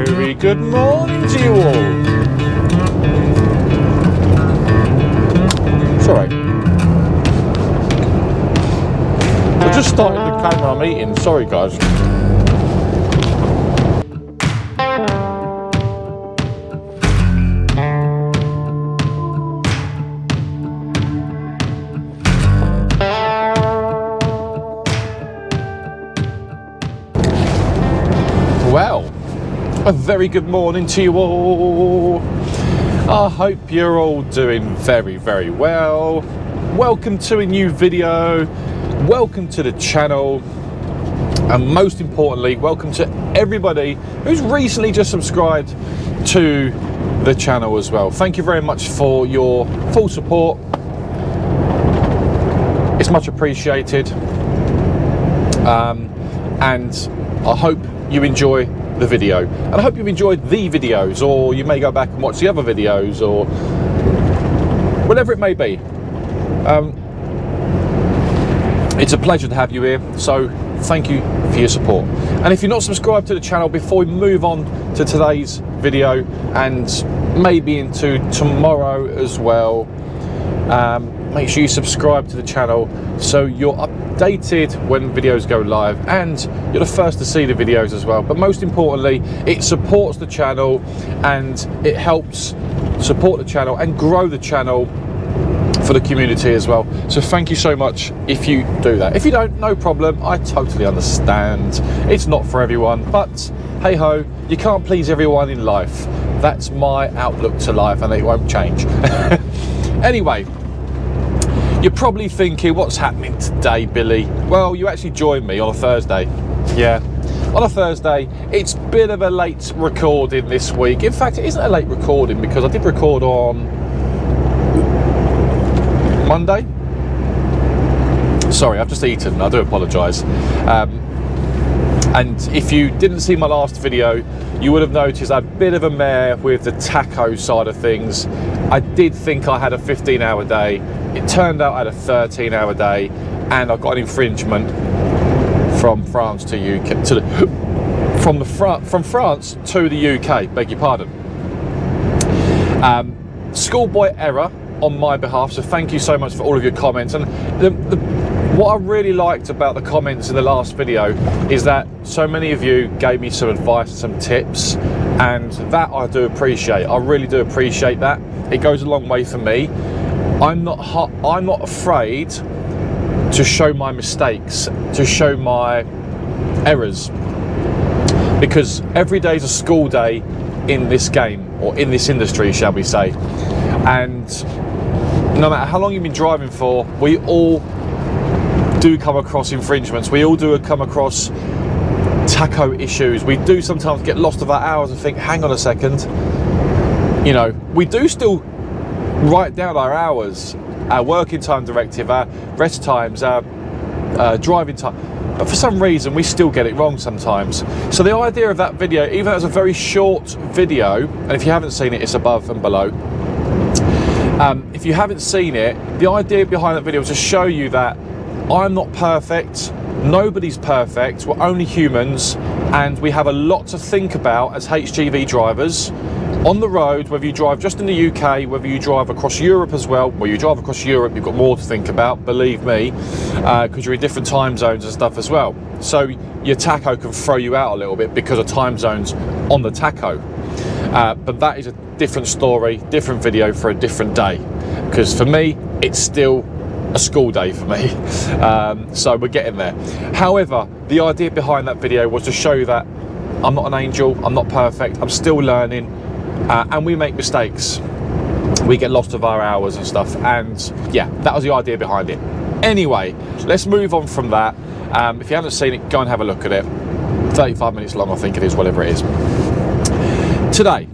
very good morning to you all. Sorry. I just started the camera I'm eating. Sorry, guys. Well, a very good morning to you all. I hope you're all doing very, very well. Welcome to a new video. Welcome to the channel. And most importantly, welcome to everybody who's recently just subscribed to the channel as well. Thank you very much for your full support. It's much appreciated. And I hope you enjoy the video, and I hope you've enjoyed the videos, or you may go back and watch the other videos, or whatever it may be. It's a pleasure to have you here, so thank you for your support. And if you're not subscribed to the channel, before we move on to today's video and maybe into tomorrow as well, make sure you subscribe to the channel so you're updated when videos go live, and you're the first to see the videos as well. But most importantly, it supports the channel and it helps support the channel and grow the channel for the community as well. So thank you so much if you do that. If you don't, no problem, I totally understand. It's not for everyone, but hey ho, you can't please everyone in life. That's my outlook to life, and it won't change. Anyway, you're probably thinking, what's happening today, Billy? Well, you actually joined me on a Thursday. Yeah, on a Thursday. It's a bit of a late recording this week. In fact, it isn't a late recording because I did record on Monday. Sorry, I've just eaten. I do apologise. And if you didn't see my last video, you would have noticed I had a bit of a mare with the taco side of things. I did think I had a 15-hour day. It turned out I had a 13-hour day, and I got an infringement from France to UK, from France to the UK. Beg your pardon. Schoolboy error on my behalf. So thank you so much for all of your comments. And what I really liked about the comments in the last video is that so many of you gave me some advice, some tips, and that I do appreciate. I really do appreciate that. It goes a long way for me. I'm not afraid to show my mistakes, to show my errors, because every day is a school day in this game, or in this industry, shall we say. And no matter how long you've been driving for, we all do come across infringements. We all do come across taco issues. We do sometimes get lost of our hours and think, hang on a second, you know, we do still write down our hours, our working time directive, our rest times, our driving time, but for some reason we still get it wrong sometimes. So the idea of that video, even though it's a very short video, and if you haven't seen it, it's above and below. If you haven't seen it, the idea behind that video was to show you that I'm not perfect, nobody's perfect, we're only humans, and we have a lot to think about as HGV drivers on the road, whether you drive just in the UK, whether you drive across Europe as well. Well, you drive across Europe, you've got more to think about, believe me, because you're in different time zones and stuff as well. So your taco can throw you out a little bit because of time zones on the taco. But that is a different story, different video for a different day, because for me, it's still a school day for me. So we're getting there. However, the idea behind that video was to show you that I'm not an angel, I'm not perfect, I'm still learning, and we make mistakes. We get lost of our hours and stuff, and yeah, that was the idea behind it. Anyway, let's move on from that. If you haven't seen it, go and have a look at it. 35 minutes long, I think it is, whatever it is. Today,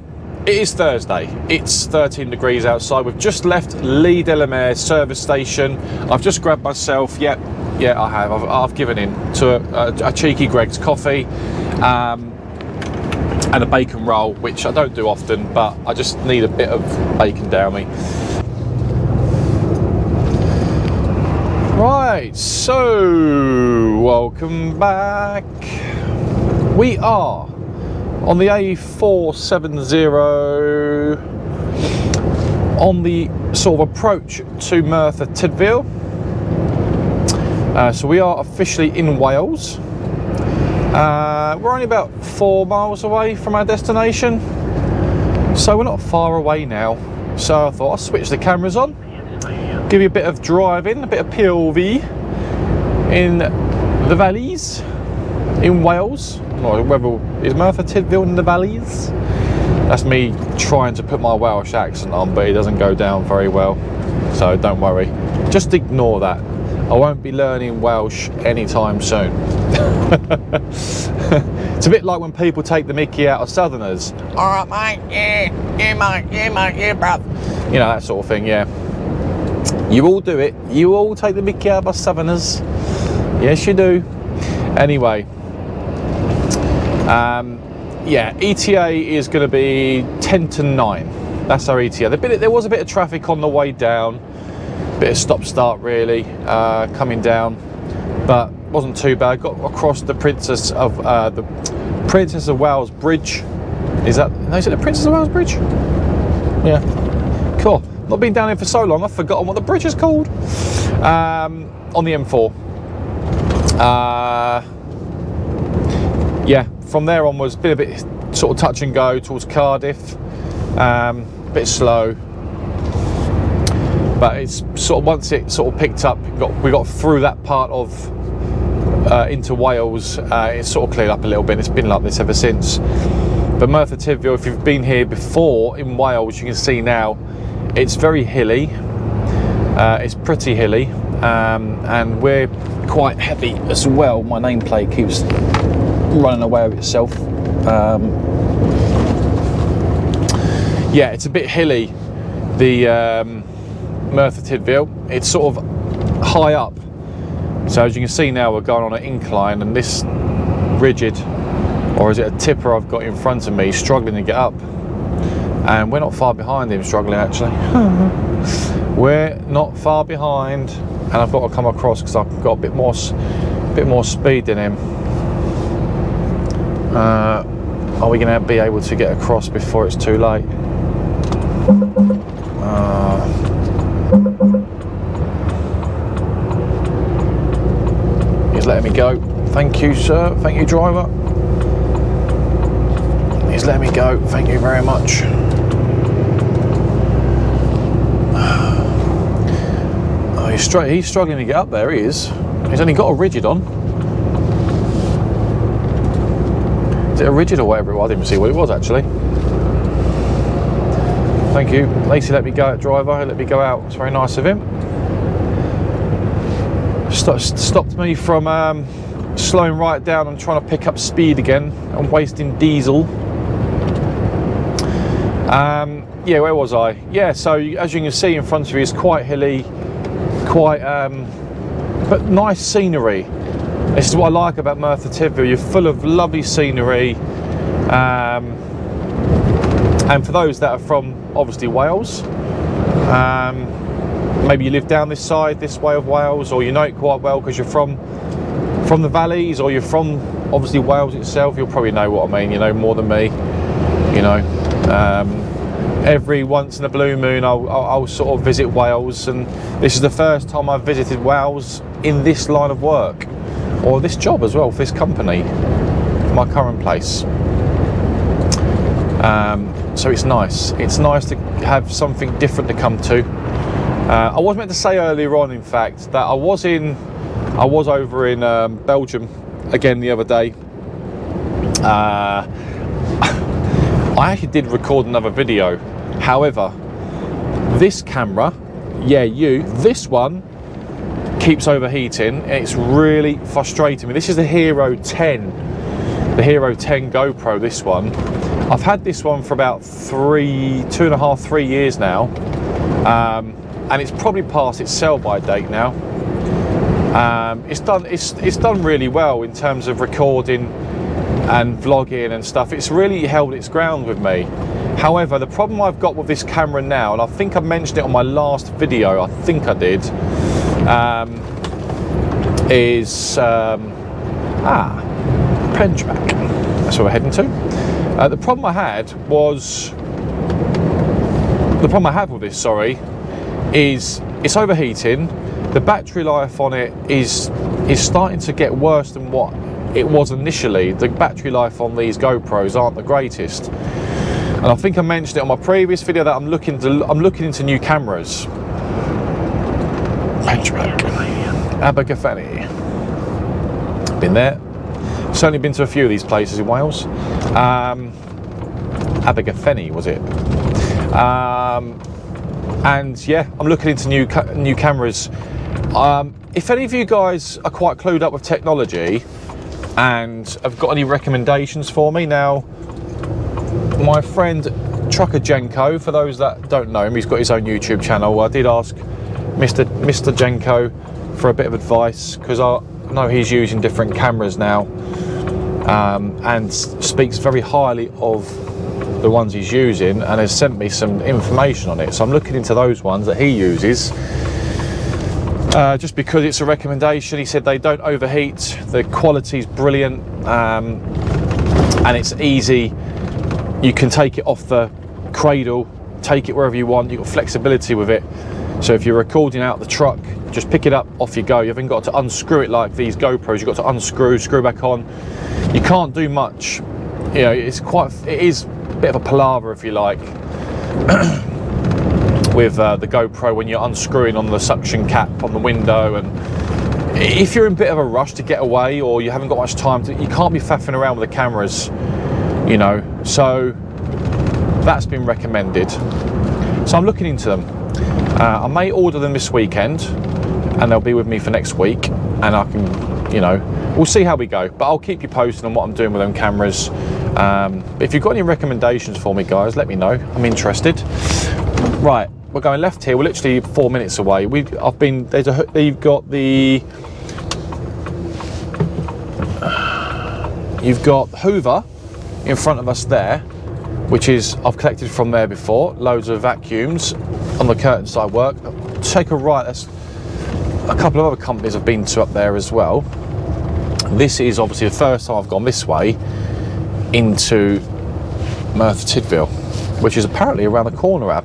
it is Thursday. It's 13 degrees outside. We've just left Lee Delamere service station. I've just grabbed myself, yeah, I have. I've given in to a cheeky Greg's coffee and a bacon roll, which I don't do often, but I just need a bit of bacon down me. Right, so welcome back. We are on the A470 on the sort of approach to Merthyr Tydfil. So we are officially in Wales. We're only about 4 miles away from our destination, so we're not far away now. So I thought I'll switch the cameras on, give you a bit of driving, a bit of POV in the valleys in Wales. Or whether is Merthyr Tydfil in the valleys? That's me trying to put my Welsh accent on, but it doesn't go down very well. So don't worry, just ignore that. I won't be learning Welsh anytime soon. It's a bit like when people take the mickey out of Southerners. All right, mate, yeah, mate, yeah, bruv. You know, that sort of thing, yeah. You all do it. You all take the mickey out of us Southerners. Yes, you do. Anyway, yeah, ETA is going to be 10 to 9. That's our ETA. There was a bit of traffic on the way down. Bit of stop-start really coming down, but wasn't too bad. Got across the Princess of Wales Bridge. Is it the Princess of Wales Bridge? Yeah, cool. Not been down here for so long, I've forgotten what the bridge is called. On the M4. Yeah, from there onwards, been a bit sort of touch and go towards Cardiff. Bit slow. But it's sort of, once it sort of picked up, we got through that part of into Wales, it's sort of cleared up a little bit. It's been like this ever since. But Merthyr Tydfil, if you've been here before in Wales, you can see now it's very hilly. It's pretty hilly, and we're quite heavy as well. My nameplate keeps running away with itself. Yeah, it's a bit hilly. The Merthyr Tydfil, it's sort of high up, so as you can see now we're going on an incline, and this rigid, or is it a tipper I've got in front of me, struggling to get up, and we're not far behind him struggling actually. We're not far behind, and I've got to come across because I've got a bit more speed than him. Are we going to be able to get across before it's too late? He's letting me go. Thank you, sir. Thank you, driver. He's letting me go. Thank you very much. Oh, he's struggling to get up there. He is. He's only got a rigid on. Is it a rigid or whatever it was? I didn't see what it was actually. Thank you. Lacey let me go out, driver. He let me go out. It's very nice of him. Stopped me from slowing right down and trying to pick up speed again and wasting diesel. Yeah, where was I? Yeah, so as you can see in front of you, it's quite hilly, quite but nice scenery. This is what I like about Merthyr Tydfil. You're full of lovely scenery, and for those that are from obviously Wales, maybe you live down this side, this way of Wales, or you know it quite well because you're from the valleys, or you're from obviously Wales itself, you'll probably know what I mean, you know, more than me, you know. Every once in a blue moon I'll sort of visit Wales, and this is the first time I've visited Wales in this line of work, or this job as well, for this company, for my current place. So it's nice. It's nice to have something different to come to. I was meant to say earlier on, in fact, that I was over in Belgium again the other day. I actually did record another video. However, this camera, yeah, this one keeps overheating. It's really frustrating me. This is the Hero 10, the Hero 10 GoPro, this one. I've had this one for about 2.5, 3 years now, and it's probably past its sell-by date now. It's done really well in terms of recording and vlogging and stuff. It's really held its ground with me. However, the problem I've got with this camera now, and I think I mentioned it on my last video, I think I did, is Penchback. That's where we're heading to. The problem I had with this, sorry, is it's overheating. The battery life on it is starting to get worse than what it was initially. The battery life on these GoPros aren't the greatest, and I think I mentioned it on my previous video that I'm looking into new cameras. Benchmark, Abergavenny. Been there. Certainly been to a few of these places in Wales. Abergavenny was it? And yeah, I'm looking into new cameras. If any of you guys are quite clued up with technology and have got any recommendations for me, now my friend Trucker Jenko, for those that don't know him, he's got his own YouTube channel. I did ask Mr. Jenko for a bit of advice, because I know he's using different cameras now, and speaks very highly of the ones he's using, and has sent me some information on it. So I'm looking into those ones that he uses, just because it's a recommendation. He said they don't overheat, the quality's brilliant, and it's easy. You can take it off the cradle, take it wherever you want. You've got flexibility with it. So if you're recording out the truck, just pick it up, off you go. You haven't got to unscrew it like these GoPros. You've got to unscrew, screw back on. You can't do much. You know, it is a bit of a palaver, if you like, with the GoPro when you're unscrewing on the suction cap on the window. And if you're in a bit of a rush to get away, or you haven't got much time you can't be faffing around with the cameras, you know. So that's been recommended. So I'm looking into them. I may order them this weekend, and they'll be with me for next week, and I can, you know, we'll see how we go, but I'll keep you posted on what I'm doing with them cameras. If you've got any recommendations for me, guys, let me know. I'm interested. Right, we're going left here. We're literally 4 minutes away. You've got Hoover in front of us there, which is, I've collected from there before. Loads of vacuums on the curtain side work. Take a right, there's a couple of other companies I've been to up there as well. This is obviously the first time I've gone this way into Merthyr Tydfil, which is apparently around the corner.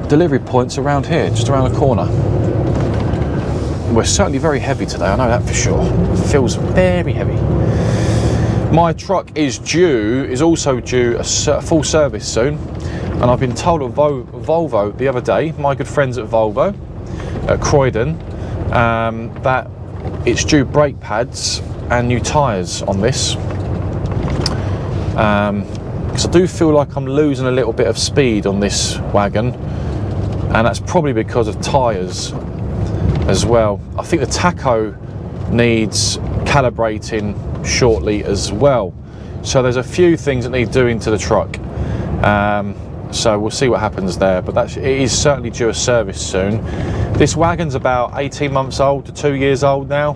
Delivery points around here, just around the corner. We're certainly very heavy today, I know that for sure. It feels very heavy. My truck is also due a full service soon, and I've been told of Volvo the other day, my good friends at Volvo, at Croydon, that it's due brake pads and new tyres on this. Because I do feel like I'm losing a little bit of speed on this wagon, and that's probably because of tyres as well. I think the tacho needs calibrating shortly as well, so there's a few things that need doing to the truck. So we'll see what happens there, but it is certainly due a service soon. This wagon's about 18 months old to 2 years old now,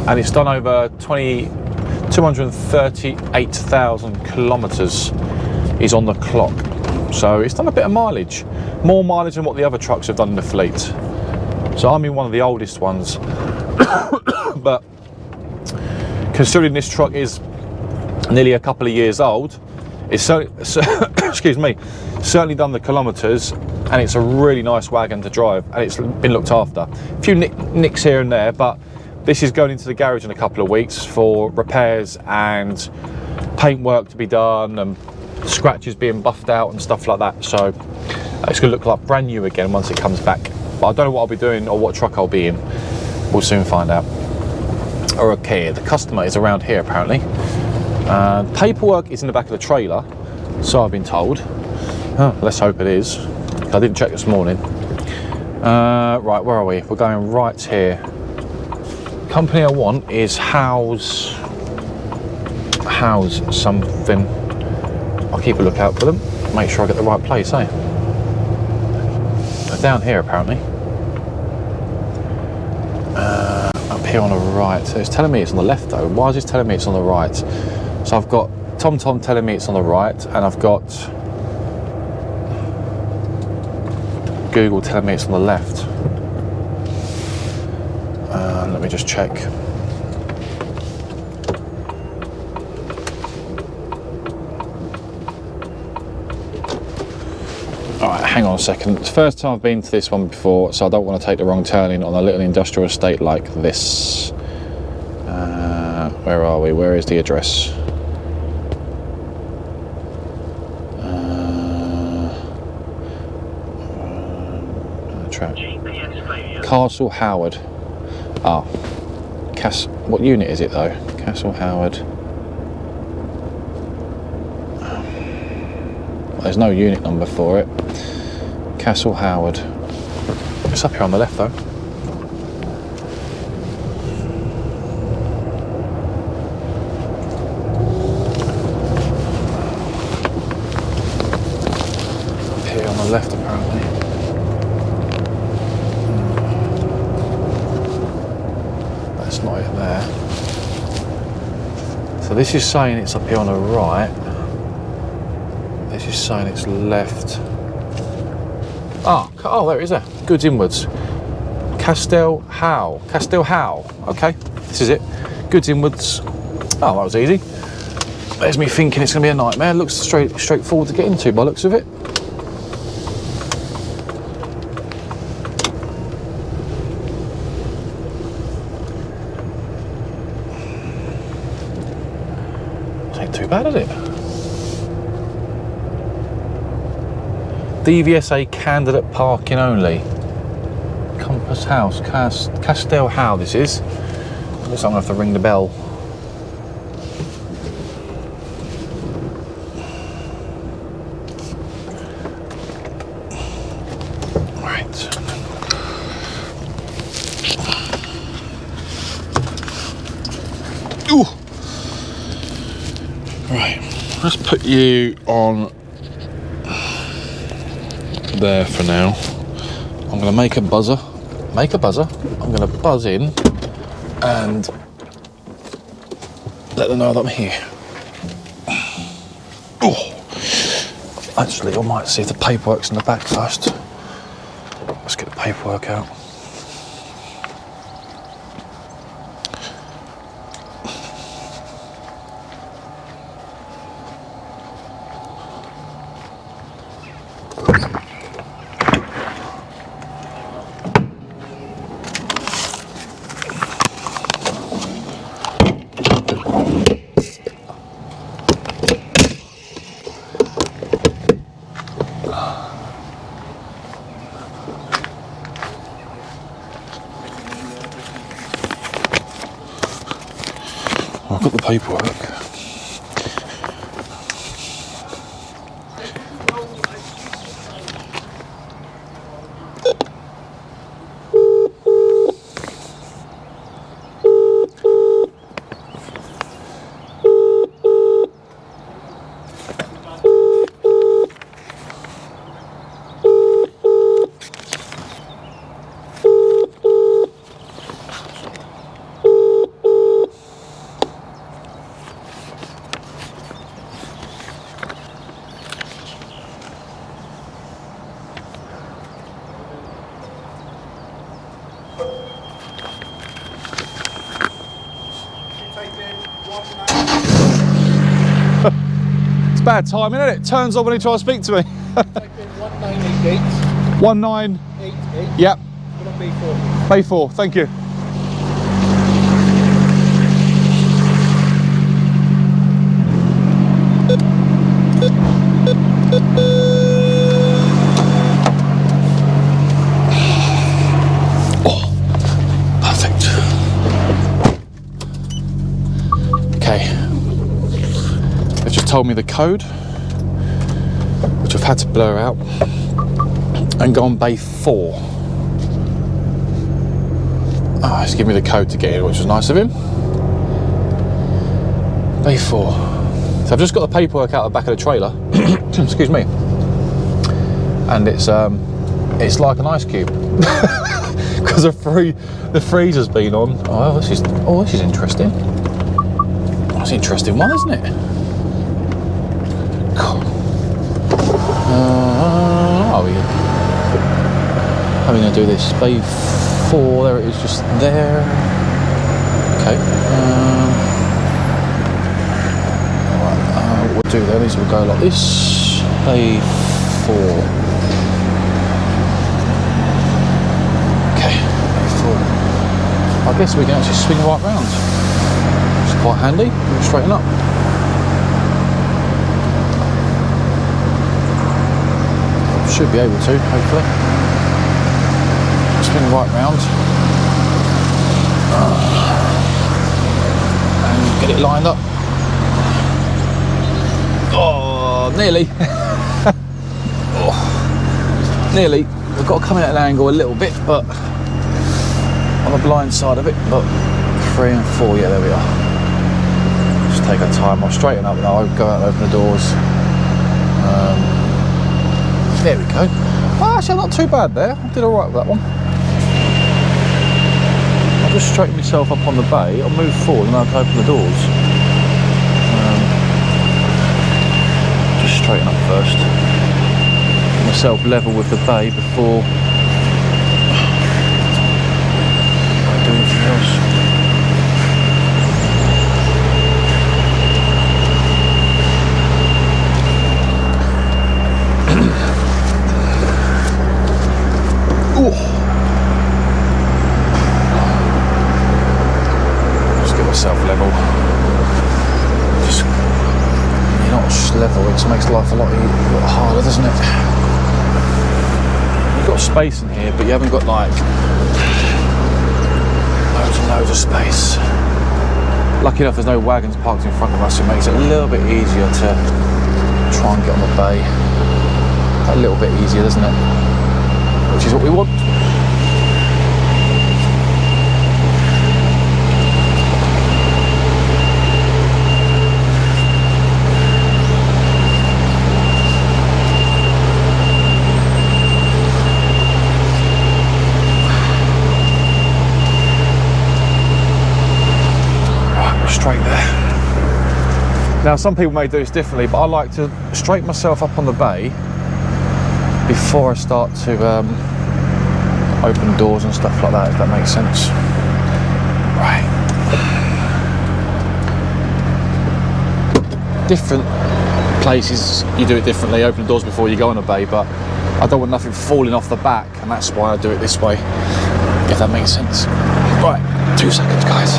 and it's done over 238,000 kilometres is on the clock. So it's done a bit of mileage, more mileage than what the other trucks have done in the fleet. So I'm in one of the oldest ones. But considering this truck is nearly a couple of years old, it's excuse me, certainly done the kilometres, and it's a really nice wagon to drive, and it's been looked after. A few nicks here and there, but this is going into the garage in a couple of weeks for repairs and paint work to be done, and scratches being buffed out and stuff like that. So it's going to look like brand new again once it comes back. But I don't know what I'll be doing or what truck I'll be in. We'll soon find out. Okay, the customer is around here apparently. Paperwork is in the back of the trailer, so I've been told. Oh, let's hope it is. I didn't check this morning. Right, where are we? We're going right here. Company I want is House something. I'll keep a lookout for them. Make sure I get the right place, eh? They're down here apparently. Up here on the right. So it's telling me it's on the left though. Why is it telling me it's on the right? So I've got TomTom telling me it's on the right, and I've got Google telling me it's on the left. Let me just check. Right, hang on a second. It's the first time I've been to this one before, so I don't want to take the wrong turning on a little industrial estate like this. Where are we? Where is the address? Castle Howard. Ah, what unit is it though? Castle Howard. There's no unit number for it. Castle Howard. It's up here on the left though. Up here on the left apparently. That's not it there. So this is saying it's up here on the right. This is saying it's left. Oh, there it is there. Goods inwards. Castell Howe. Okay, this is it. Goods inwards. Oh, that was easy. There's me thinking it's going to be a nightmare. Looks straightforward to get into by the looks of it. Ain't too bad, is it? DVSA candidate parking only. Compass House, Castell Howe this is. Looks like I'm going to have to ring the bell. Right. Ooh. Right, let's put you on there for now. I'm going to make a buzzer. I'm going to buzz in and let them know that I'm here. Oh, actually, I might see if the paperwork's in the back first. Let's get the paperwork out. I've got the paperwork. It's bad timing, isn't it? Turns on when he tries to speak to me. Type in 1988. 1988. Yep. B4. Bay 4, thank you. Oh, perfect. Okay. They've just told me the code, which I've had to blur out, and go on Bay 4. Oh, he's given me the code to get in, which was nice of him. Bay 4. So I've just got the paperwork out the back of the trailer. Excuse me. And it's like an ice cube because the freezer's been on. Oh, this is interesting. That's an interesting one, isn't it? How are we going to do this? Bay 4, there it is, just there. Okay. Alright, what we'll do then is we'll go like this. Bay 4. guess we can actually swing right round. It's quite handy. Straighten up. Should be able to, hopefully. Swing right round. And get it lined up. Oh, nearly. Oh, nearly. We've got to come in at an angle a little bit, but on the blind side of it. But 3 and 4, yeah, there we are. Just take our time. I'll straighten up now. I'll go out and open the doors. There we go. Well, actually, I'm not too bad there. I did all right with that one. I'll just straighten myself up on the bay. I'll move forward and I'll open the doors. Just straighten up first. Get myself level with the bay before I do anything else. Just get myself level. Just you're not level, it just makes life a lot harder, doesn't it? You've got space in here, but you haven't got like loads and loads of space. Lucky enough, there's no wagons parked in front of us, so it makes it a little bit easier to try and get on the bay. A little bit easier, doesn't it? Which is what we want. Straight there. Now some people may do this differently, but I like to straighten myself up on the bay before I start to open doors and stuff like that, if that makes sense. Right. Different places you do it differently, open doors before you go on a bay, but I don't want nothing falling off the back, and that's why I do it this way, if that makes sense. Right, 2 seconds, guys.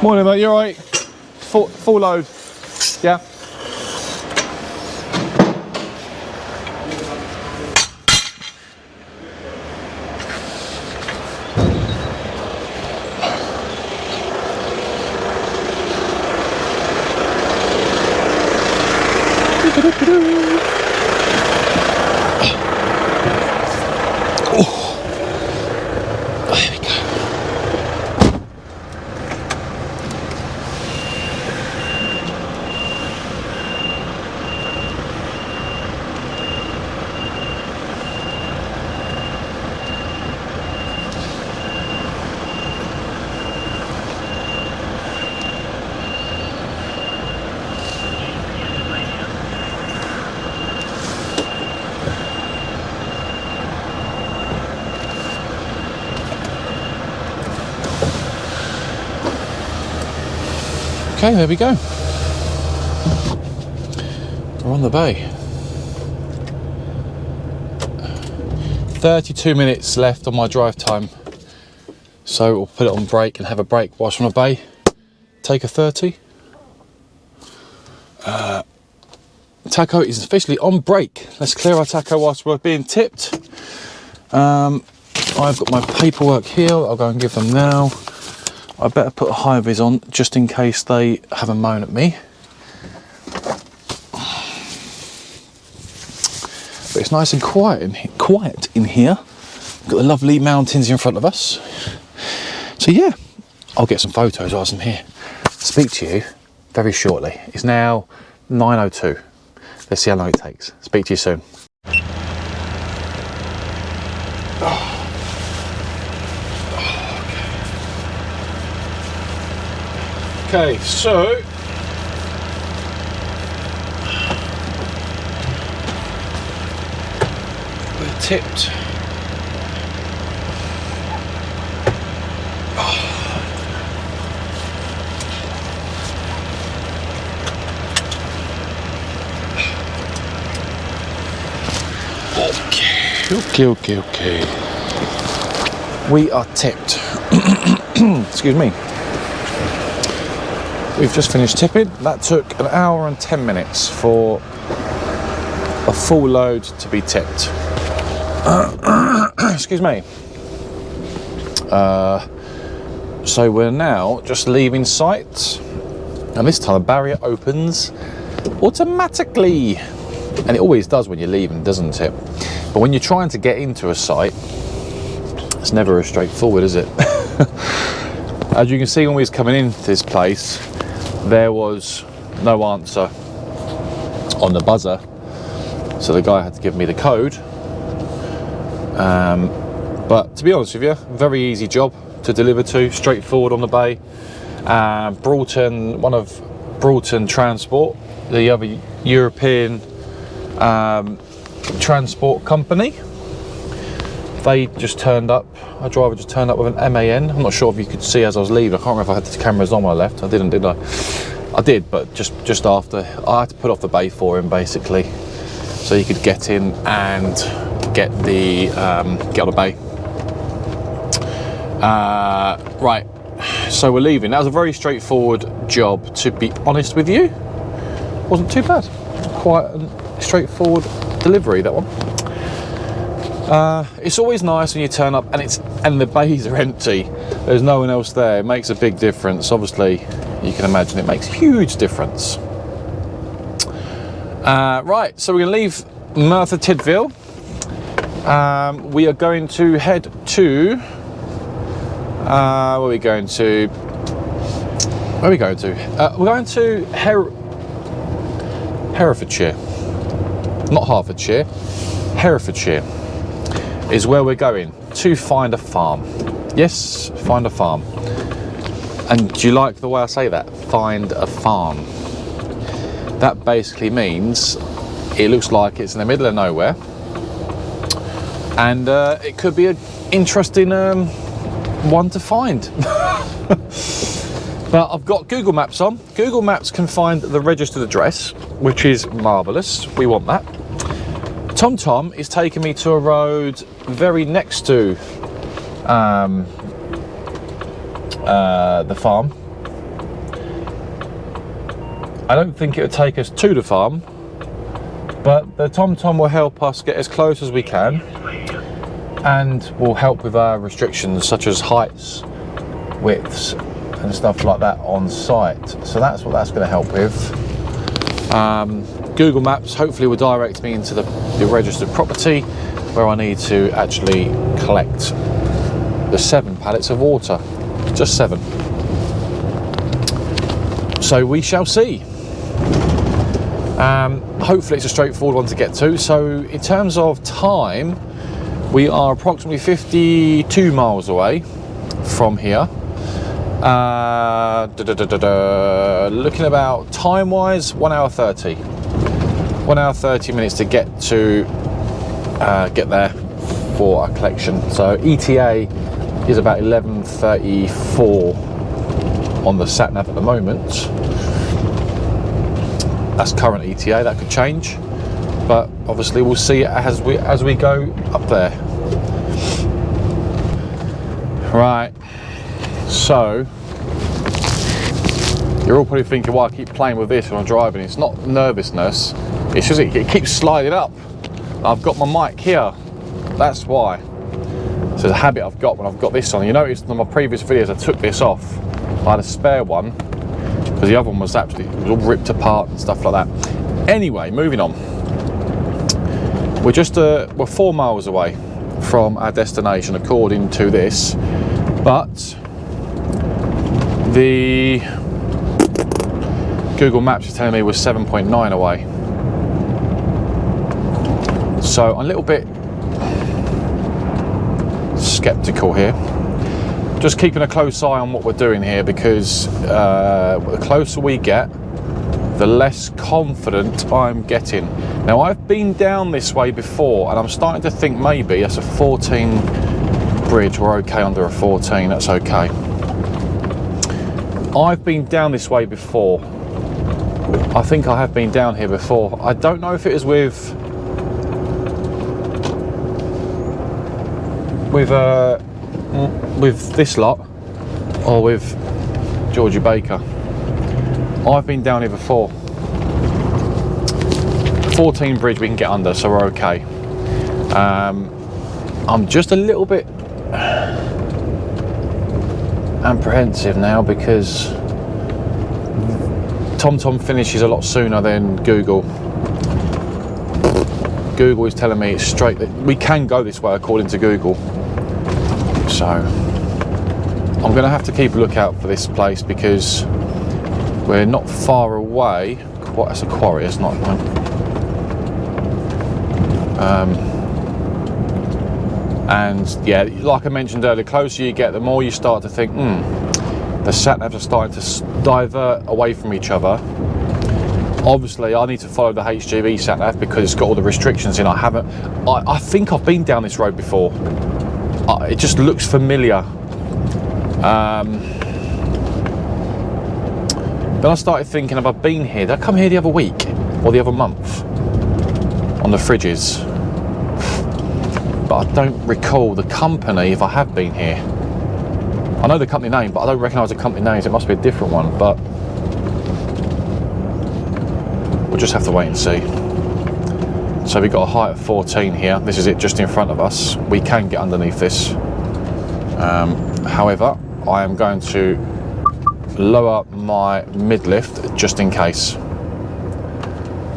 Morning, mate. You all right? Full load. Yeah. Okay, there we go. We're on the bay. 32 minutes left on my drive time. So we'll put it on break and have a break whilst we're on the bay. Take a 30. Taco is officially on break. Let's clear our taco whilst we're being tipped. I've got my paperwork here. I'll go and give them now. I better put a high vis on just in case they have a moan at me. it's nice and quiet in here. We've got the lovely mountains in front of us. So yeah, I'll get some photos whilst I'm here. Speak to you very shortly. It's now 9:02. Let's see how long it takes. Speak to you soon. Okay, so we're tipped. Okay. We are tipped. Excuse me. We've just finished tipping. That took 1 hour and 10 minutes for a full load to be tipped. Excuse me. So we're now just leaving site, and this time the barrier opens automatically, and it always does when you're leaving, doesn't it? But when you're trying to get into a site, it's never as straightforward, is it? As you can see, when we was coming into this place, there was no answer on the buzzer, so the guy had to give me the code. But to be honest with you, very easy job to deliver to, straightforward on the bay. Broughton, one of Broughton Transport, the other European transport company, they just turned up. A driver just turned up with an MAN. I'm not sure if you could see as I was leaving. I can't remember if I had the cameras on when I left. I didn't, did I? I did, but just after. I had to put off the bay for him, basically, so he could get in and get on the bay. Right, so we're leaving. That was a very straightforward job, to be honest with you. Wasn't too bad. Quite a straightforward delivery, that one. It's always nice when you turn up and the bays are empty. There's no one else there. It makes a big difference. Obviously, you can imagine it makes a huge difference. Right, so we're going to leave Merthyr Tydfil. We are going to head to where are we going to? We're going to Herefordshire, not Hertfordshire. Herefordshire is where we're going to find a farm. Yes, find a farm. And do you like the way I say that? Find a farm. That basically means it looks like it's in the middle of nowhere, and it could be an interesting one to find. But I've got Google Maps on. Google Maps can find the registered address, which is marvellous. We want that. TomTom is taking me to a road very next to the farm. I don't think it would take us to the farm, but the TomTom will help us get as close as we can, and will help with our restrictions such as heights, widths and stuff like that on site. So that's what that's going to help with. Google Maps hopefully will direct me into the registered property where I need to actually collect the 7 pallets of water. Just 7. So we shall see. Hopefully it's a straightforward one to get to. So in terms of time, we are approximately 52 miles away from here. Looking about time wise, 1 hour 30. 1 hour 30 minutes to get there for our collection. So ETA is about 11:34 on the sat nav at the moment. That's current ETA. That could change, but obviously we'll see as we go up there. Right, so you're all probably thinking, why I keep playing with this when I'm driving. It's not nervousness, it's just it keeps sliding up. I've got my mic here, that's why. So it's a habit I've got when I've got this on. You noticed in my previous videos I took this off. I had a spare one because the other one was all ripped apart and stuff like that. Anyway, moving on. we're 4 miles away from our destination according to this, but the Google Maps is telling me we're 7.9 away. So I'm a little bit skeptical here. Just keeping a close eye on what we're doing here, because the closer we get, the less confident I'm getting. Now, I've been down this way before, and I'm starting to think maybe that's a 14 bridge. We're okay under a 14, that's okay. I've been down this way before. I think I have been down here before. I don't know if it was with this lot or with Georgie Baker. I've been down here before. 14 bridge we can get under, so we're okay. I'm just a little bit apprehensive now because TomTom finishes a lot sooner than Google. Google is telling me it's straight that we can go this way according to Google. So I'm going to have to keep a lookout for this place because we're not far away. That's a quarry, it's not one. And yeah, like I mentioned earlier, the closer you get, the more you start to think, the sat-navs are starting to divert away from each other. Obviously, I need to follow the HGV sat-nav because it's got all the restrictions in. I think I've been down this road before. It just looks familiar. Then I started thinking, have I been here? Did I come here the other week or the other month on the fridges? But I don't recall the company if I have been here. I know the company name, but I don't recognise the company names. It must be a different one, but we'll just have to wait and see. So we've got a height of 14 here. This is it just in front of us. We can get underneath this. However, I am going to lower my mid-lift just in case.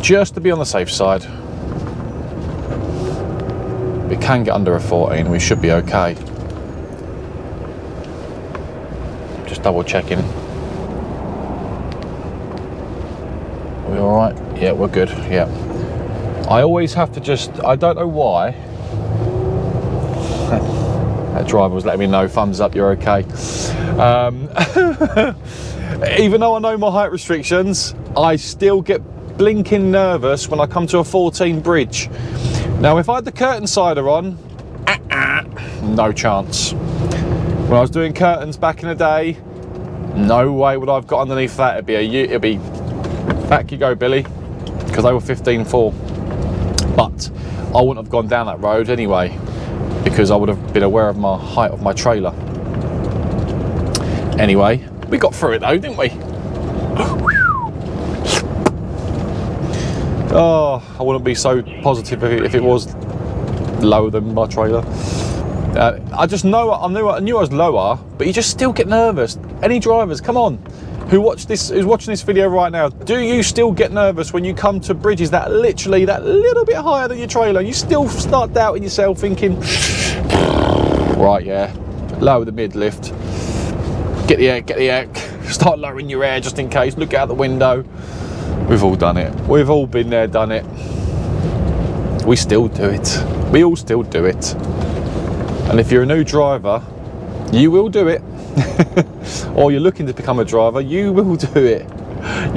Just to be on the safe side. We can get under a 14, we should be okay. Just double checking. Are we all right? Yeah, we're good, yeah. I always have to I don't know why. That driver was letting me know, thumbs up, you're okay. Even though I know my height restrictions, I still get blinking nervous when I come to a 14 bridge. Now, if I had the curtain sider on, no chance. When I was doing curtains back in the day, no way would I've got underneath that. It'd be back you go, Billy, because they were 15.4. But I wouldn't have gone down that road anyway, because I would have been aware of my height of my trailer. Anyway, we got through it though, didn't we? Oh, I wouldn't be so positive if it was lower than my trailer. I just know I knew I was lower, but you just still get nervous. Any drivers, come on, who's watching this video right now, do you still get nervous when you come to bridges that literally that little bit higher than your trailer? You still start doubting yourself, thinking, right, yeah, lower the mid lift, get the air, start lowering your air just in case, look out the window. We've all done it. We've all been there, done it. We still do it. We all still do it. And if you're a new driver, you will do it. Or you're looking to become a driver, you will do it.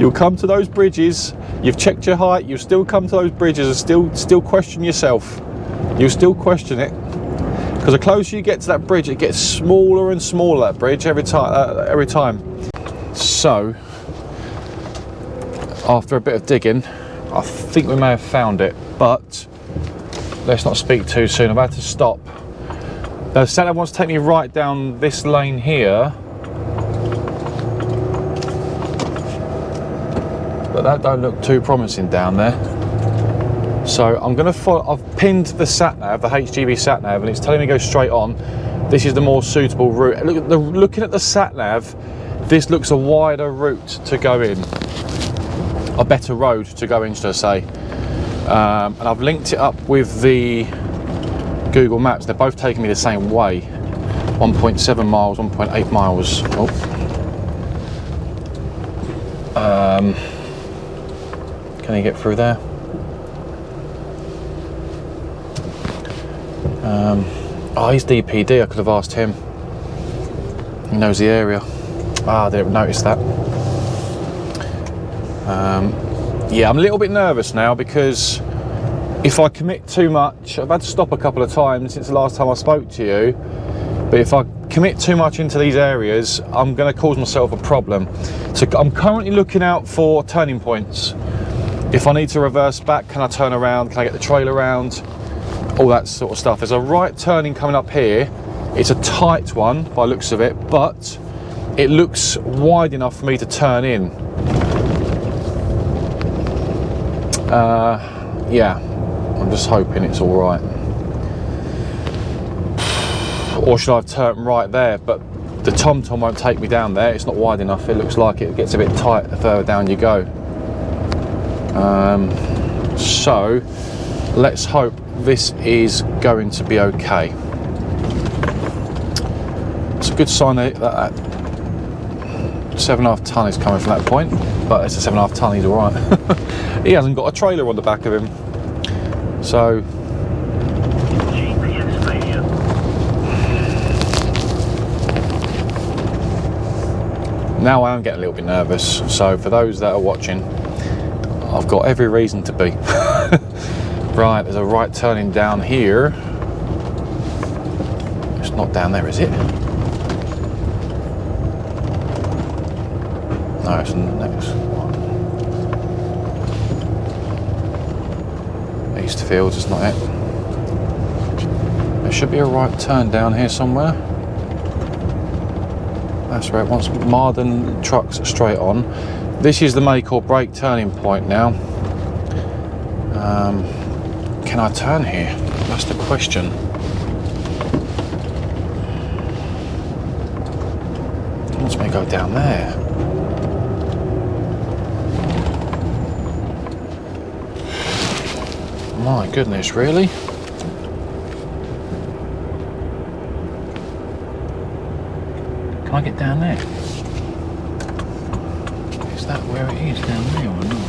You'll come to those bridges, you've checked your height, you'll still come to those bridges and still question yourself. You'll still question it. Because the closer you get to that bridge, it gets smaller and smaller, that bridge, every time. So, after a bit of digging, I think we may have found it, but let's not speak too soon. I've had to stop. The sat-nav wants to take me right down this lane here, but that don't look too promising down there. So I'm going to follow. I've pinned the sat-nav, the HGV sat-nav, and it's telling me to go straight on. This is the more suitable route. Looking at the sat-nav, this looks a wider route to go in. A better road to go in, should I say. And I've linked it up with the Google Maps. They're both taking me the same way. 1.7 miles, 1.8 miles. Oh. Can he get through there? Oh, he's DPD. I could have asked him. He knows the area. Ah, I didn't notice that. Yeah, I'm a little bit nervous now because if I commit too much, I've had to stop a couple of times since the last time I spoke to you, but if I commit too much into these areas, I'm going to cause myself a problem. So I'm currently looking out for turning points. If I need to reverse back, can I turn around? Can I get the trailer around? All that sort of stuff. There's a right turning coming up here. It's a tight one by the looks of it, but it looks wide enough for me to turn in. Yeah, I'm just hoping it's all right. Or should I have turned right there? But the TomTom won't take me down there. It's not wide enough. It looks like it gets a bit tight the further down you go. So let's hope this is going to be okay. It's a good sign that 7.5 tonne is coming from that point, but it's a 7.5 tonne, he's all right. He hasn't got a trailer on the back of him, so now I am getting a little bit nervous. So for those that are watching, I've got every reason to be. Right, there's a right turning down here. It's not down there, is it? No, it's the next one. Eastfields, it's not it. There should be a right turn down here somewhere. That's where it wants. Marden trucks straight on. This is the make or break turning point now. Can I turn here? That's the question. It wants me to go down there. My goodness, really? Can I get down there? Is that where it is down there or not?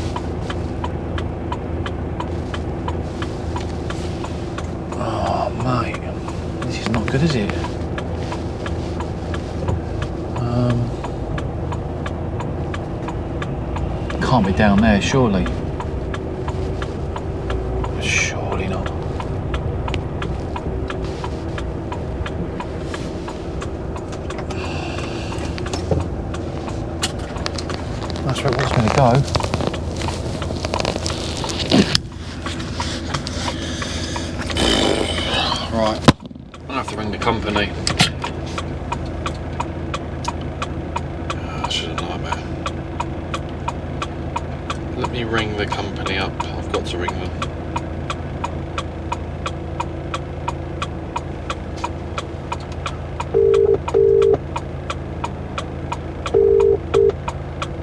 Oh, mate. This is not good, is it? Can't be down there, surely. Surely not. That's where it wants me to go. Right, I'll have to ring the company. This is a nightmare. Let me ring the company up. I've got to ring them.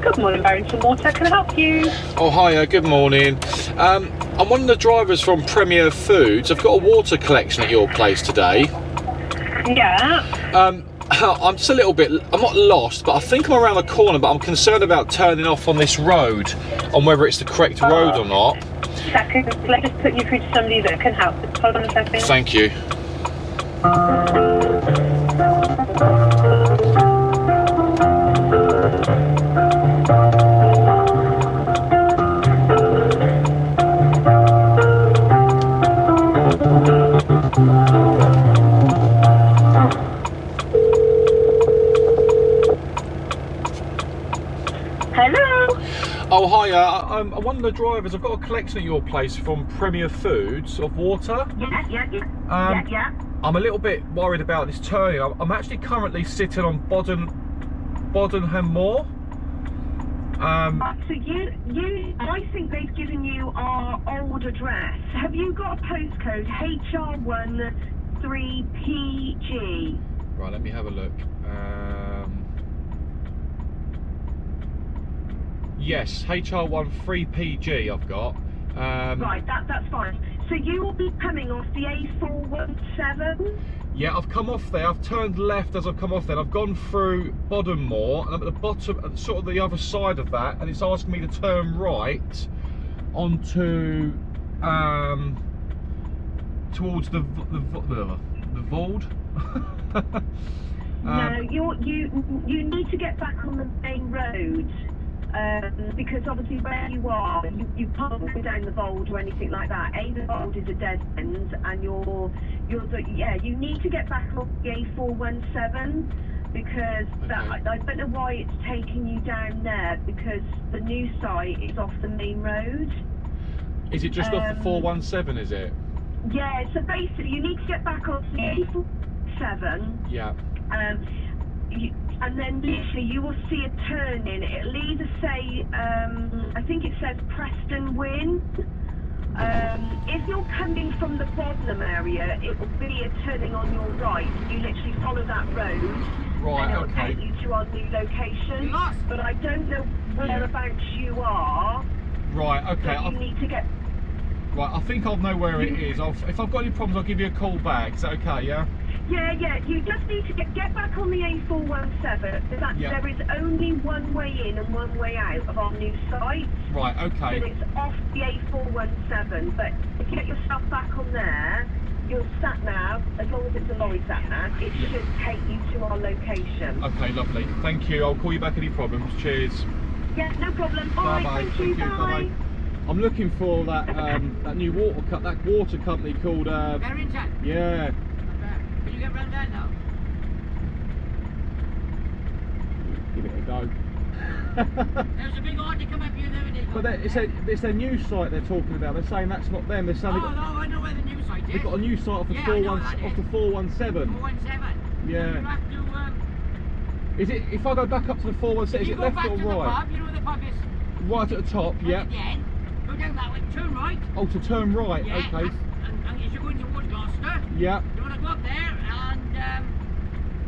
Good morning, Barrington Water. Can I help you? Oh, hiya, good morning. I'm one of the drivers from Premier Foods. I've got a water collection at your place today. Yeah. I'm just a little bit, I'm not lost, but I think I'm around the corner, but I'm concerned about turning off on this road, on whether it's the correct road or not. Second, let's just put you through to somebody that can help. Hold on a second. Thank you. Hello. Oh, hiya. I'm one of the drivers. I've got a collection at your place from Premier Foods of water. Yeah. I'm a little bit worried about this turning. I'm actually currently sitting on Bodenham Moor. So I think they've given you our old address. Have you got a postcode? HR1 3PG. Right, let me have a look. Yes, HR1 3PG I've got. Right, that's fine. So you will be coming off the A417? Yeah, I've come off there. I've turned left as I've come off there. I've gone through Boddenmoor, and I'm at the bottom, sort of the other side of that, and it's asking me to turn right onto towards the Vold. No, you need to get back on the main road. Because obviously where you are, you can't go down the Vold or anything like that. The Vold is a dead end, and you need to get back on the A417 because I don't know why it's taking you down there, because the new site is off the main road. Is it just off the 417? Is it? Yeah. So basically, you need to get back on the A417. Yeah. And then literally you will see a turn in. It'll either say, I think it says Preston Wynn. If you're coming from the Bodnam area, it will be a turning on your right. You literally follow that road, Right, and it'll okay. take you to our new location. But I don't know whereabouts you are. Right, okay. So you need to get... Right, I think I'll know where it is. If I've got any problems, I'll give you a call back. Is that okay, yeah? Yeah, you just need to get back on the A417. There is only one way in and one way out of our new site. Right, okay. But it's off the A417. But if you get yourself back on there, your sat nav, as long as it's a lorry sat nav, it should take you to our location. Okay, lovely. Thank you. I'll call you back any problems. Cheers. Yeah, no problem. All Bye right, bye. thank you. Bye. Bye. I'm looking for that that new water company called Barrington. Yeah. Can you get round there now? Give it a go. There's a big order come up here the other day. But it's their new site they're talking about. They're saying that's not them. They're saying Oh, no, I know where the new site is. they've got a new site off the Yeah, I know what that off the is. 417. 417. Yeah. You have to, Is it if I go back up to the 417? Is you it go left back or to the right? pub, you know where the pub is? Right at the top. Right Yeah. at the end. Go down that way, turn right. Oh, to turn right. Yeah, Okay. and as you're going towards Gloucester, Yeah. you want to go up there, and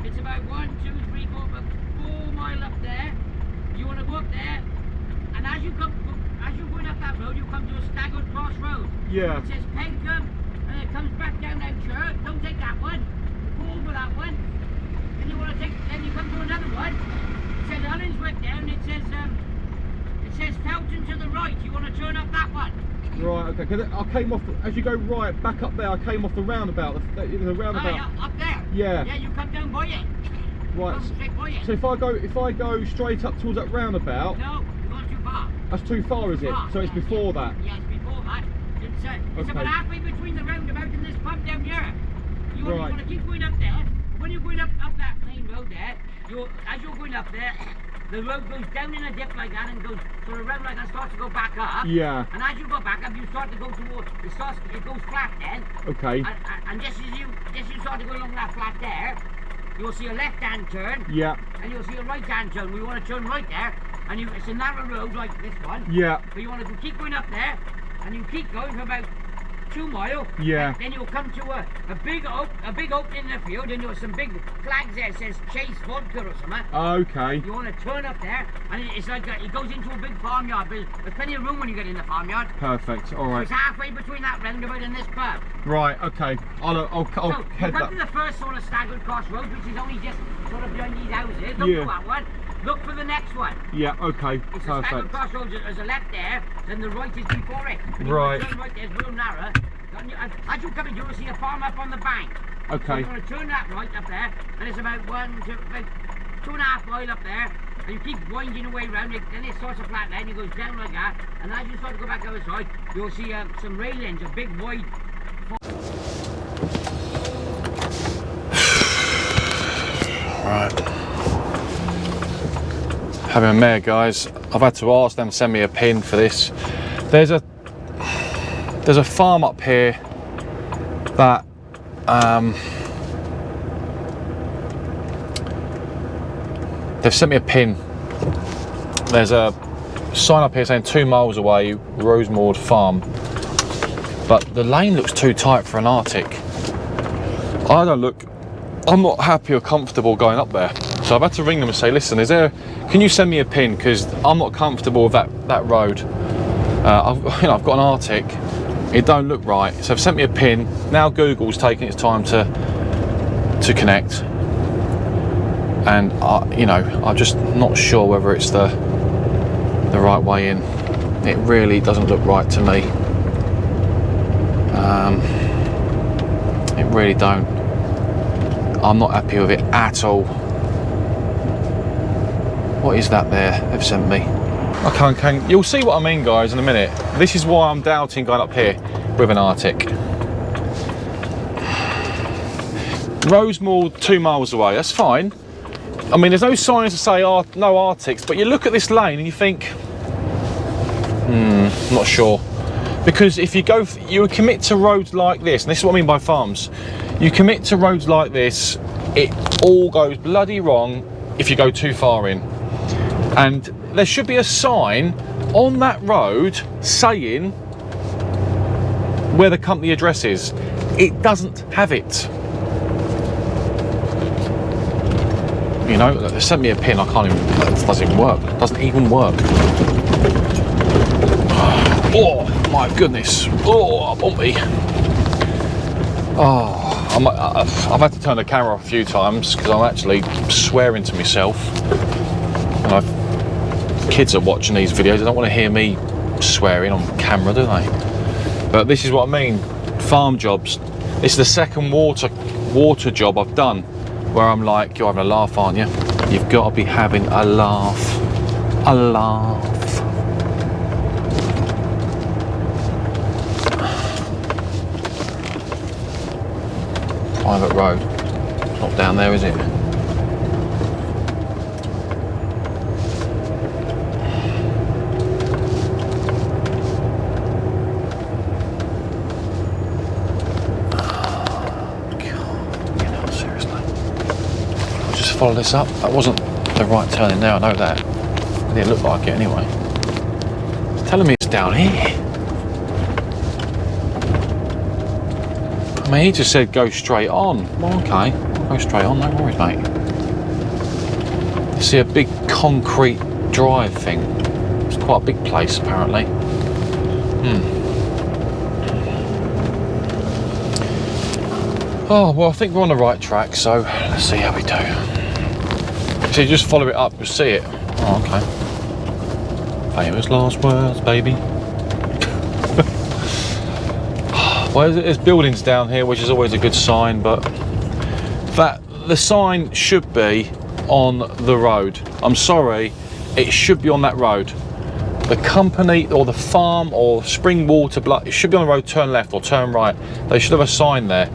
it's about 1, 2, 3, 4, about 4 mile up there. You want to go up there, and as you're going up that road, you come to a staggered crossroad. Yeah. It says Pencombe, and it comes back down that church. Don't take that one. Go over that one. Then you come to another one. It says Allenswick there, and it says Felton to the right. You want to turn up that one. Right. Okay. 'Cause I came off as you go right back up there. I came off the roundabout. The roundabout. Oh, yeah, up there. Yeah. Yeah, you come down by it. Right. Come straight by it. So if I go straight up towards that roundabout, No, you're going too far. that's too far, is it? Far, So it's yeah, before that. Yeah, it's before that. It's Okay. about halfway between the roundabout and this pub down here. You want to keep going up there. When you're going up that main road there, as you're going up there, the road goes down in a dip like that and goes sort of round like that, starts to go back up. Yeah. And as you go back up, you start to go towards. It goes flat then. Okay. And just as you start to go along that flat there, you'll see a left-hand turn. Yeah. And you'll see a right-hand turn. We want to turn right there, and it's a narrow road like this one. Yeah. So you want to keep going up there, and you keep going for about 2 miles. Yeah. Then you'll come to a big opening in the field, and there's some big flags there that says Chase Vodka or something. Okay. You want to turn up there, and it's like it goes into a big farmyard. But there's plenty of room when you get in the farmyard. Perfect. All So right. it's halfway between that roundabout and this pub. Right. Okay. I'll So you head come that. to the first sort of staggered crossroads, which is only just sort of behind these houses. Don't Yeah. go that one. Look for the next one. Yeah. Okay. It's a staggered Perfect. crossroads. There's a left there, then the right is before it. And you Right. turn right, there's real narrow. As you come in, you'll see a farm up on the bank. So Okay. you want to turn that right up there, and it's about 2.5 mile up there, and you keep winding away round it, then it starts a flat line, it goes down like that, and as you start to go back the other side, you'll see some railings, a big wide. Right. Having a mare, guys. I've had to ask them to send me a pin for this. There's a farm up here that they've sent me a pin. There's a sign up here saying 2 miles away, Rosemord Farm, but the lane looks too tight for an Arctic. I'm not happy or comfortable going up there, so I've had to ring them and say, listen, can you send me a pin, because I'm not comfortable with that road. I've got an Arctic. It don't look right, so they've sent me a pin. Now Google's taking its time to connect, and I'm just not sure whether it's the right way in. It really doesn't look right to me. It really don't. I'm not happy with it at all. What is that there they've sent me? Okay, you'll see what I mean, guys, in a minute. This is why I'm doubting going up here with an Arctic. Rosemore 2 miles away, that's fine. I mean, there's no signs to say no Arctics, but you look at this lane and you think, I'm not sure. Because if you commit to roads like this, and this is what I mean by farms, you commit to roads like this, it all goes bloody wrong if you go too far in. And there should be a sign on that road saying where the company address is. It doesn't have it. You know, they sent me a pin, I can't even, it doesn't even work. It doesn't even work. Oh my goodness. Oh, bumpy. Oh, I've had to turn the camera off a few times because I'm actually swearing to myself. And kids are watching these videos, they don't want to hear me swearing on camera, do they? But this is what I mean, farm jobs. This is the second water job I've done where I'm like, you're having a laugh, aren't you? You've got to be having a laugh. A laugh. Private road. It's not down there, is it? Follow this up. That wasn't the right turning there, I know that. It didn't look like it anyway. It's telling me it's down here. I mean, he just said go straight on. Well, okay, go straight on, no worries, mate. You see a big concrete drive thing. It's quite a big place, apparently. Oh, well, I think we're on the right track, so let's see how we do. So you just follow it up, you'll see it. Oh, okay. Famous last words, baby. Well, there's buildings down here, which is always a good sign, but the sign should be on the road. I'm sorry, it should be on that road. The company or the farm or spring water, it should be on the road, turn left or turn right. They should have a sign there.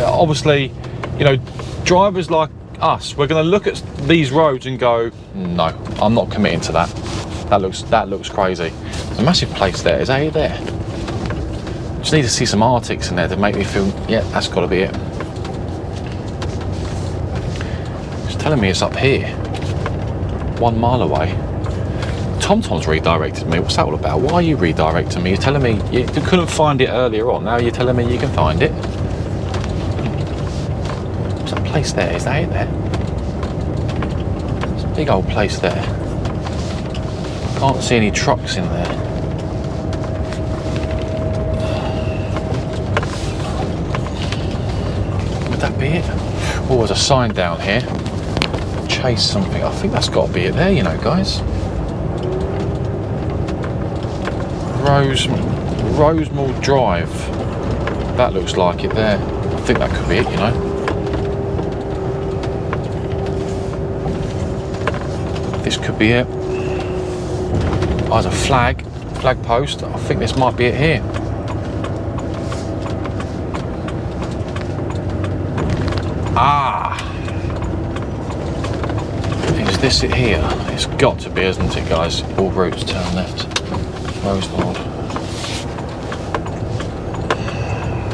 Obviously, you know, drivers like us, we're going to look at these roads and go, no, I'm not committing to that. That looks crazy. There's a massive place there. Is that it there? Just need to see some Arctics in there to make me feel, yeah, that's got to be it. It's telling me it's up here, 1 mile away. TomTom's redirected me. What's that all about? Why are you redirecting me? You're telling me you couldn't find it earlier on. Now you're telling me you can find it. There's a place there. Is that it there? There's a big old place there. Can't see any trucks in there. Would that be it? Oh, there's a sign down here. Chase something. I think that's got to be it there, you know, guys. Rosemore Drive. That looks like it there. I think that could be it, you know. This could be it. Oh, there's a flag post. I think this might be it here. Ah! Is this it here? It's got to be, isn't it, guys? All routes turn left. Rosemore.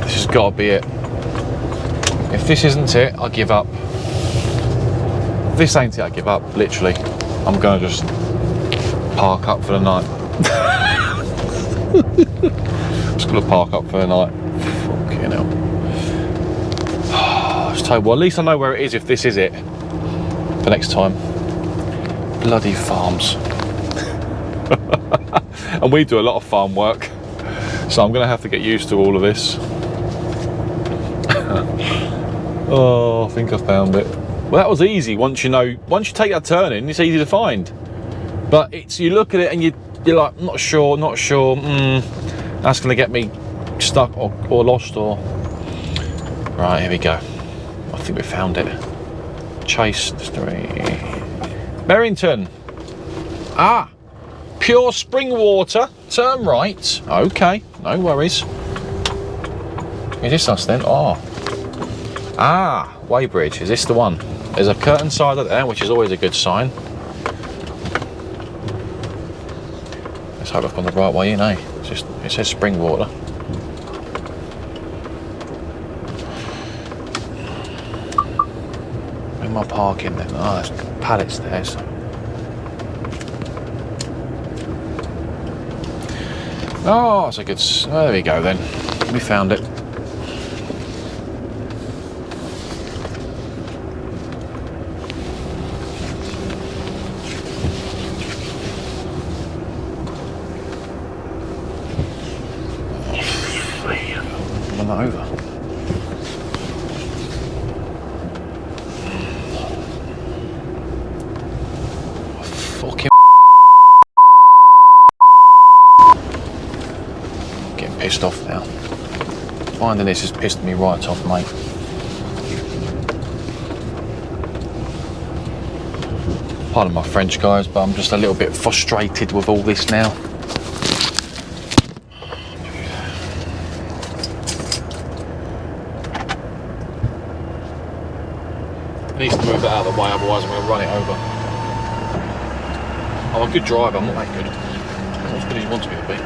This has got to be it. If this isn't it, I give up. If this ain't it, I give up, literally. I'm going to just park up for the night. Just going to park up for the night. Fucking hell. Just tell you, well, at least I know where it is if this is it. For next time. Bloody farms. And we do a lot of farm work, so I'm gonna have to get used to all of this. Oh, I think I found it. Well, that was easy. Once you take that turn in, it's easy to find. But it's, you look at it and you're like, not sure. That's gonna get me stuck or lost or. Right, here we go. I think we found it. Chase Distillery. Merrington. Ah, pure spring water. Turn right. Okay, no worries. Is this us then? Oh. Ah, Weybridge. Is this the one? There's a curtain side there, which is always a good sign. Let's hope I've gone the right way in, eh? It says spring water. Where am I parking then? Oh, there's pallets there. So. Oh, that's a good. There we go then. We found it. I'm not over. Fucking. Getting pissed off now. Finding this has pissed me right off, mate. Pardon my French, guys, but I'm just a little bit frustrated with all this now. It needs to move that out of the way, otherwise I'm going to run it over. I'm a good driver, I'm not that good. I'm not as good as you want me to be.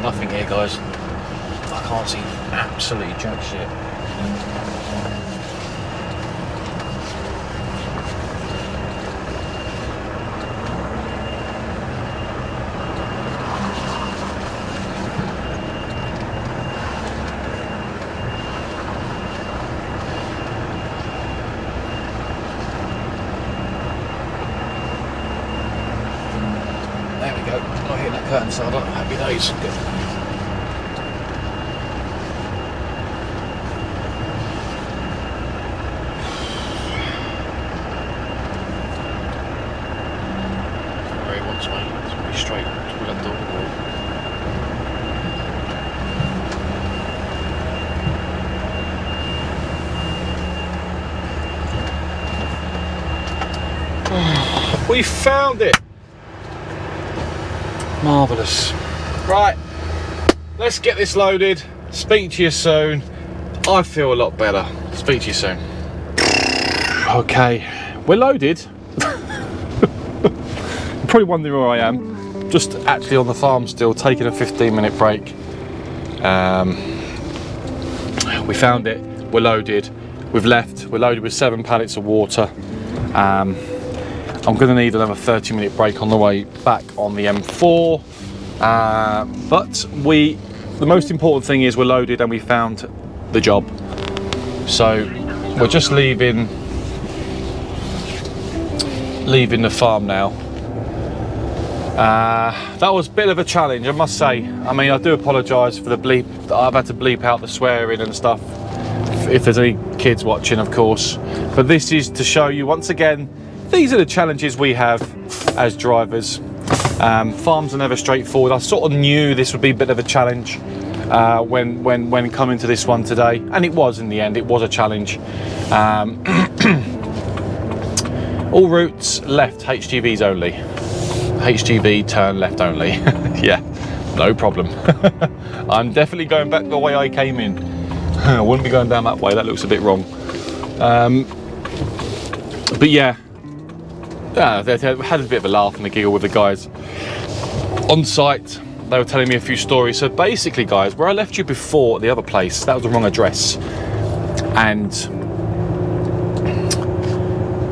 Nothing here, guys. I can't see absolutely jack shit. There we go. Not hitting that curtain side up. Happy days. Good. Straight to that door. We found it! Marvellous. Right, let's get this loaded. Speak to you soon. I feel a lot better. Speak to you soon. Okay, we're loaded. You're probably wondering where I am. Just actually on the farm still, taking a 15-minute break. We found it, we're loaded, we've left, we're loaded with 7 pallets of water. I'm gonna need another 30-minute break on the way back on the M4. But the most important thing is we're loaded and we found the job. So we're just leaving the farm now. That was a bit of a challenge, I must say. I mean, I do apologise for the bleep. I've had to bleep out the swearing and stuff, if there's any kids watching, of course. But this is to show you, once again, these are the challenges we have as drivers. Farms are never straightforward. I sort of knew this would be a bit of a challenge when coming to this one today, and it was in the end. It was a challenge. All routes left, HGVs only. HGV turn left only. Yeah, no problem. I'm definitely going back the way I came in. I wouldn't be going down that way, that looks a bit wrong. But yeah, they had a bit of a laugh and a giggle with the guys on site. They were telling me a few stories. So basically, guys, where I left you before at the other place, that was the wrong address. And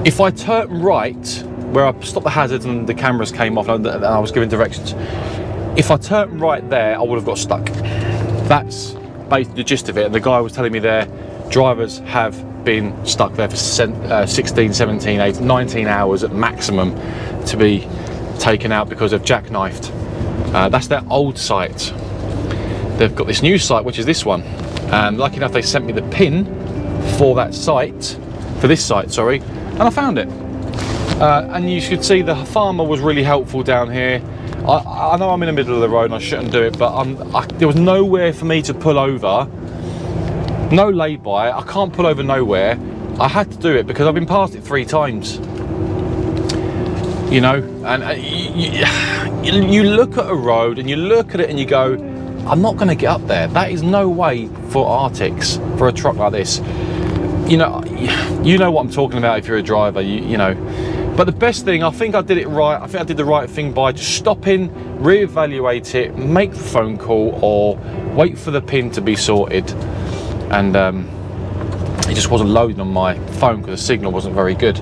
If I turned right, where I stopped the hazards and the cameras came off and I was giving directions, if I turned right there, I would have got stuck. That's basically the gist of it. And the guy was telling me there, drivers have been stuck there for 16, 17, 18, 19 hours at maximum to be taken out because they've jackknifed. That's their old site. They've got this new site, which is this one. And lucky enough, they sent me the pin for that site, for this site, sorry, and I found it. And you should see the farmer was really helpful down here. I know I'm in the middle of the road and I shouldn't do it, but there was nowhere for me to pull over. No lay-by. I can't pull over nowhere. I had to do it because I've been past it 3 times. You know, and you look at a road and you look at it and you go, I'm not going to get up there. That is no way for Arctics, for a truck like this. You know what I'm talking about if you're a driver, you know. But the best thing, I think I did it right. I think I did the right thing by just stopping, re-evaluate it, make the phone call, or wait for the pin to be sorted. And it just wasn't loading on my phone because the signal wasn't very good.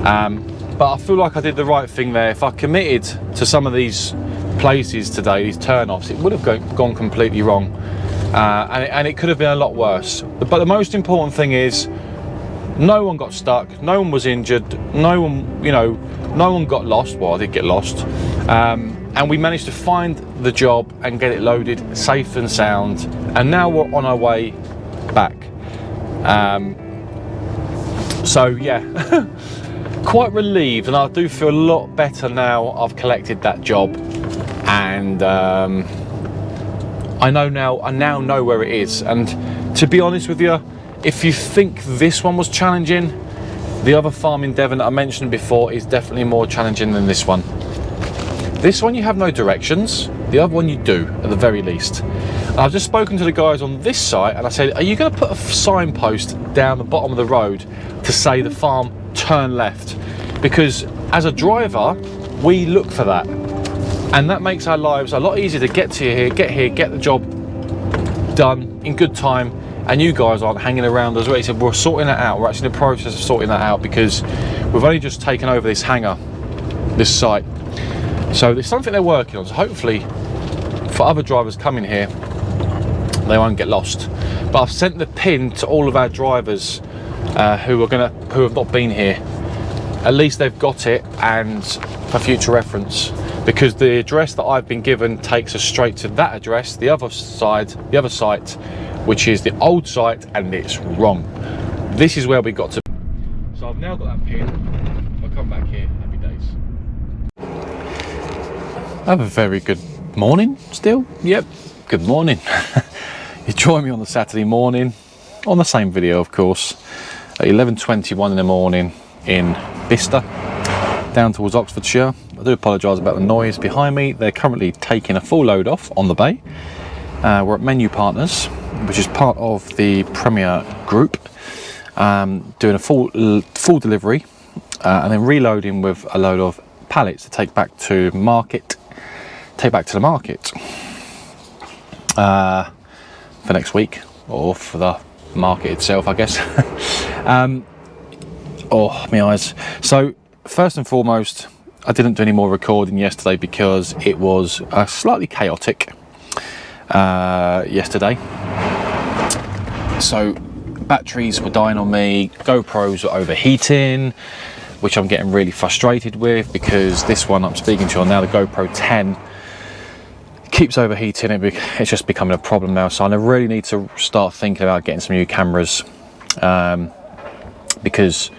But I feel like I did the right thing there. If I committed to some of these places today, these turn-offs, it would have gone completely wrong. And it could have been a lot worse. But the most important thing is, no one got stuck, no one was injured, no one, you know, no one got lost. Well, I did get lost. And we managed to find the job and get it loaded safe and sound. And now we're on our way back. So yeah, quite relieved, and I do feel a lot better now I've collected that job. And I now know where it is. And to be honest with you, if you think this one was challenging, the other farm in Devon that I mentioned before is definitely more challenging than this one. This one you have no directions, the other one you do, at the very least. And I've just spoken to the guys on this site and I said, are you going to put a signpost down the bottom of the road to say the farm turn left? Because as a driver, we look for that. And that makes our lives a lot easier to get here, get the job done in good time. And you guys aren't hanging around as well. He said, we're sorting that out. We're actually in the process of sorting that out because we've only just taken over this hangar, this site. So there's something they're working on. So hopefully for other drivers coming here, they won't get lost. But I've sent the pin to all of our drivers who have not been here. At least they've got it, and for future reference, because the address that I've been given takes us straight to that address, the other site, which is the old site, and it's wrong. This is where we got to. So I've now got that pin. I'll come back here, happy days. Have a very good morning still. Yep, good morning. You join me on the Saturday morning, on the same video of course, at 11:21 in the morning in Bicester, down towards Oxfordshire. I do apologise about the noise behind me. They're currently taking a full load off on the bay. We're at Menu Partners, which is part of the Premier Group, doing a full delivery and then reloading with a load of pallets to take back to the market for next week, or for the market itself, I guess. Oh, my eyes. So first and foremost, I didn't do any more recording yesterday because it was slightly chaotic yesterday. So batteries were dying on me, GoPros were overheating, which I'm getting really frustrated with, because this one I'm speaking to on now, the GoPro 10, keeps overheating. It's just becoming a problem now. So I really need to start thinking about getting some new cameras, because,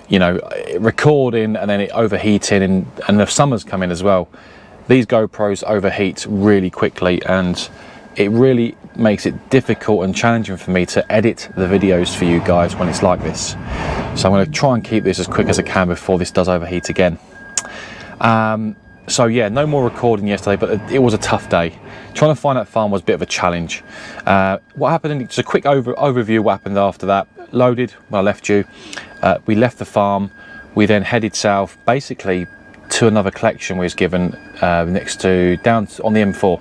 you know, recording and then it overheating, and the summer's coming as well. These GoPros overheat really quickly, and it really makes it difficult and challenging for me to edit the videos for you guys when it's like this. So I'm going to try and keep this as quick as I can before this does overheat again. So yeah, no more recording yesterday, but it was a tough day. Trying to find that farm was a bit of a challenge. What happened, just a quick overview of what happened after that. Loaded when I left you. We left the farm. We then headed south, basically to another collection we was given down on the M4.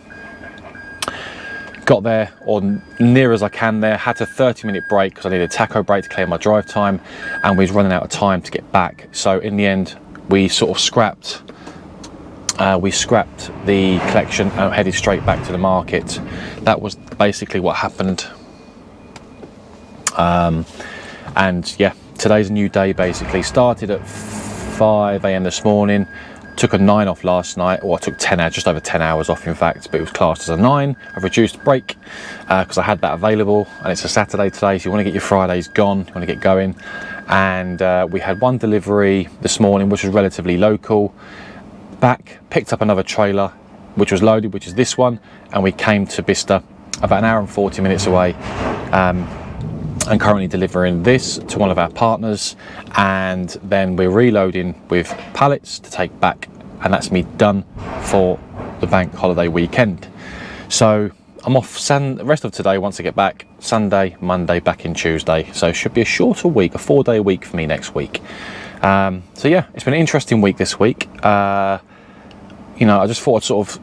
got there, or near as I can there, had a 30-minute break because I needed a taco break to clear my drive time, and we was running out of time to get back. So in the end, we sort of scrapped the collection and headed straight back to the market. That was basically what happened. And yeah, today's a new day basically. Started at 5 AM this morning, took a 9 off last night, or I took 10 hours, just over 10 hours off in fact, but it was classed as a 9. I've reduced break because I had that available, and it's a Saturday today, so you want to get your Fridays gone, you want to get going. And we had one delivery this morning, which was relatively local. Back, picked up another trailer, which was loaded, which is this one, and we came to Bicester, about an hour and 40 minutes away. And currently delivering this to one of our partners, and then we're reloading with pallets to take back, and that's me done for the bank holiday weekend. So I'm off the rest of today once I get back, Sunday, Monday, back in Tuesday. So it should be a shorter week, a 4-day week for me next week. So yeah, it's been an interesting week this week. You know, I just thought I'd sort of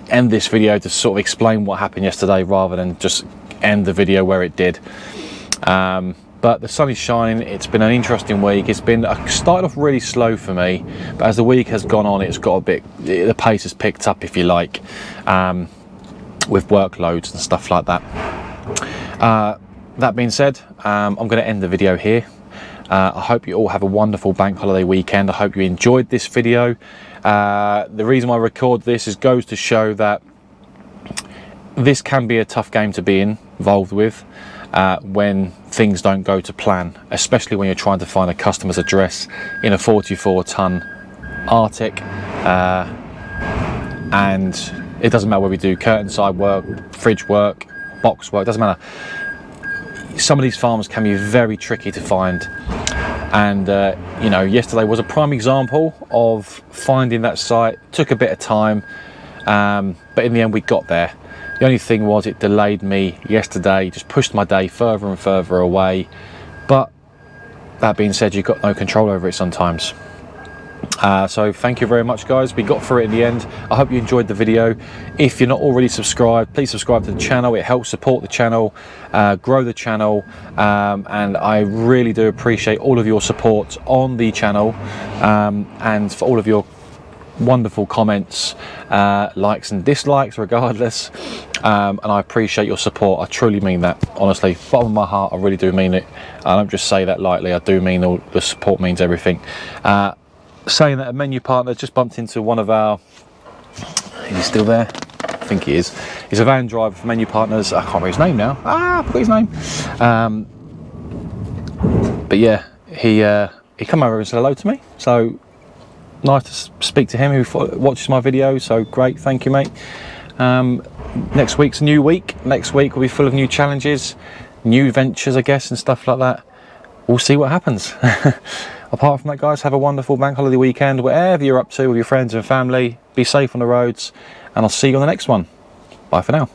end this video to sort of explain what happened yesterday rather than just end the video where it did. But the sun is shining. It's been an interesting week. It's been started off really slow for me, but as the week has gone on, it's got a bit, the pace has picked up, if you like, with workloads and stuff like that. That being said, I'm going to end the video here. I hope you all have a wonderful bank holiday weekend. I hope you enjoyed this video. The reason why I record this goes to show that this can be a tough game to be involved with when things don't go to plan, especially when you're trying to find a customer's address in a 44-ton Arctic, and it doesn't matter whether we do curtain side work, fridge work, box work, doesn't matter. Some of these farms can be very tricky to find, and you know, yesterday was a prime example of finding that site. Took a bit of time, but in the end we got there. The only thing was it delayed me yesterday, just pushed my day further and further away. But that being said, you've got no control over it sometimes. So thank you very much, guys. We got through it in the end. I hope you enjoyed the video. If you're not already subscribed, please subscribe to the channel. It helps support the channel, grow the channel, and I really do appreciate all of your support on the channel, and for all of your wonderful comments, likes and dislikes regardless, and I appreciate your support. I truly mean that, honestly, bottom of my heart. I really do mean it. I don't just say that lightly. I do mean all the support means everything. Saying that, a menu partner just bumped into one of our, is he still there? I think he is. He's a van driver for Menu Partners. I can't remember his name now. I forgot his name. But yeah, he come over and said hello to me, so nice to speak to him, who watches my videos. So great, thank you, mate. Next week's a new week. Next week will be full of new challenges, new ventures, I guess, and stuff like that. We'll see what happens. Apart from that, guys, have a wonderful bank holiday weekend, whatever you're up to with your friends and family. Be safe on the roads, and I'll see you on the next one. Bye for now.